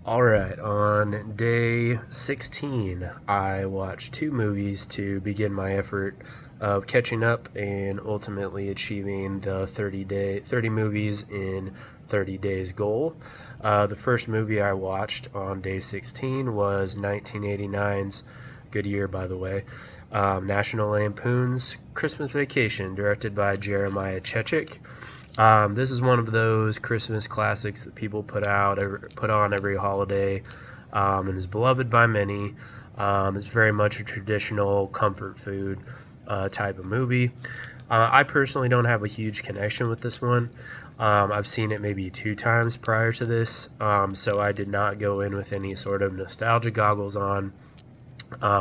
Alright, on day 16, I watched two movies to begin my effort of catching up and ultimately achieving the 30 movies in 30 days goal. The first movie I watched on day 16 was 1989's, good year by the way, National Lampoon's Christmas Vacation, directed by Jeremiah Chechik. This is one of those Christmas classics that people put on every holiday, and is beloved by many. It's very much a traditional comfort food type of movie. I personally don't have a huge connection with this one. I've seen it maybe 2 times prior to this, so I did not go in with any sort of nostalgia goggles on,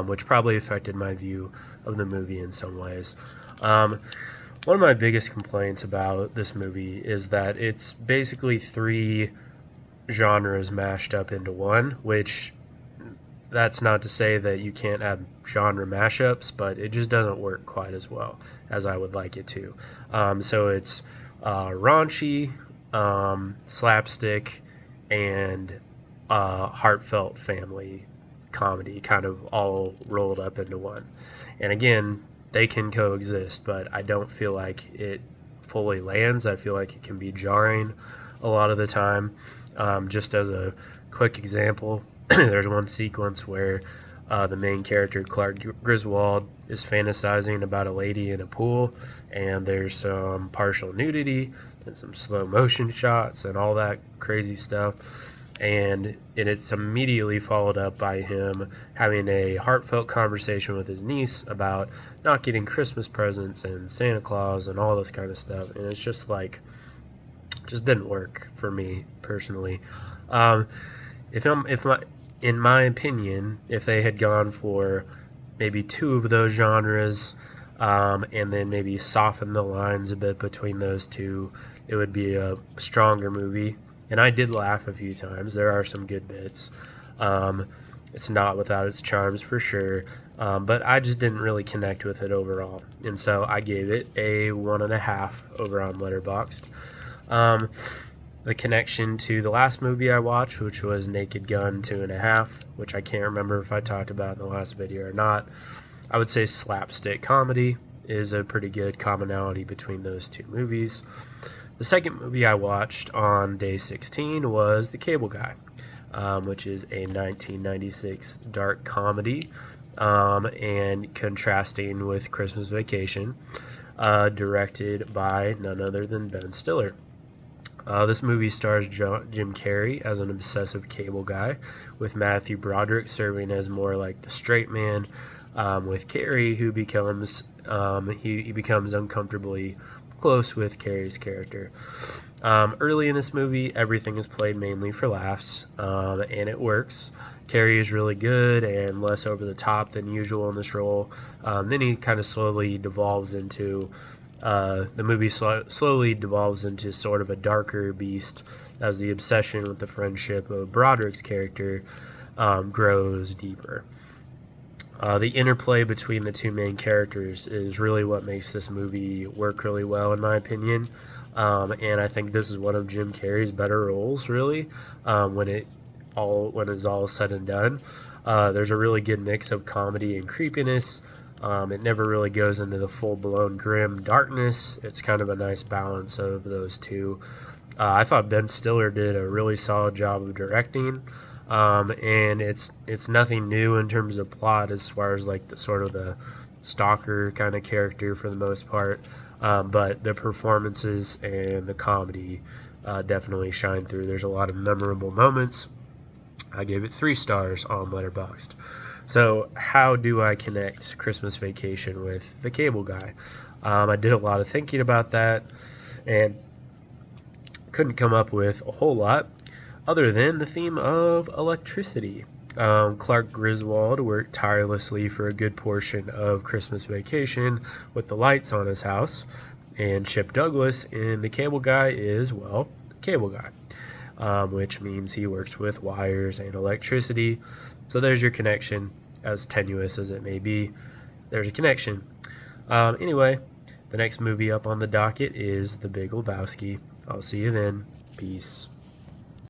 which probably affected my view of the movie in some ways. One of my biggest complaints about this movie is that it's basically three genres mashed up into one, which that's not to say that you can't have genre mashups, but it just doesn't work quite as well as I would like it to. So it's raunchy, slapstick, and heartfelt family comedy kind of all rolled up into one. And again, they can coexist, but I don't feel like it fully lands. I feel like it can be jarring a lot of the time. Just as a quick example, there's one sequence where the main character, Clark Griswold, is fantasizing about a lady in a pool, and there's some partial nudity and some slow motion shots and all that crazy stuff. And it's immediately followed up by him having a heartfelt conversation with his niece about not getting Christmas presents and Santa Claus and all this kind of stuff. And it's just like, just didn't work for me personally. Um, in my opinion, if they had gone for maybe two of those genres, and then maybe soften the lines a bit between those two, it would be a stronger movie. And I did laugh a few times. There are some good bits. It's not without its charms for sure, but I just didn't really connect with it overall. And so I gave it a 1.5 over on Letterboxd. The connection to the last movie I watched, which was Naked Gun 2.5, which I can't remember if I talked about in the last video or not. I would say slapstick comedy is a pretty good commonality between those two movies. The second movie I watched on day 16 was The Cable Guy, which is a 1996 dark comedy, and contrasting with Christmas Vacation, directed by none other than Ben Stiller. This movie stars Jim Carrey as an obsessive cable guy, with Matthew Broderick serving as more like the straight man, with Carrey, who becomes he becomes uncomfortably close with Carrey's character. Early in this movie, everything is played mainly for laughs, and it works. Carrey is really good and less over the top than usual in this role. Then he kind of slowly devolves into the movie slowly devolves into sort of a darker beast as the obsession with the friendship of Broderick's character grows deeper. The interplay between the two main characters is really what makes this movie work really well, in my opinion. And I think this is one of Jim Carrey's better roles, really, when it's all said and done. There's a really good mix of comedy and creepiness. It never really goes into the full-blown grim darkness. It's kind of a nice balance of those two. I thought Ben Stiller did a really solid job of directing. And it's nothing new in terms of plot as far as like the sort of the stalker kind of character for the most part, but the performances and the comedy definitely shine through. There's a lot of memorable moments. I gave it 3 stars on Letterboxd. So how do I connect Christmas Vacation with The Cable Guy? I did a lot of thinking about that and couldn't come up with a whole lot other than the theme of electricity. Clark Griswold worked tirelessly for a good portion of Christmas Vacation with the lights on his house, and Chip Douglas in The Cable Guy is, well, the cable guy, which means he works with wires and electricity. So there's your connection, as tenuous as it may be. There's a connection. Anyway, the next movie up on the docket is The Big Lebowski. I'll see you then. Peace.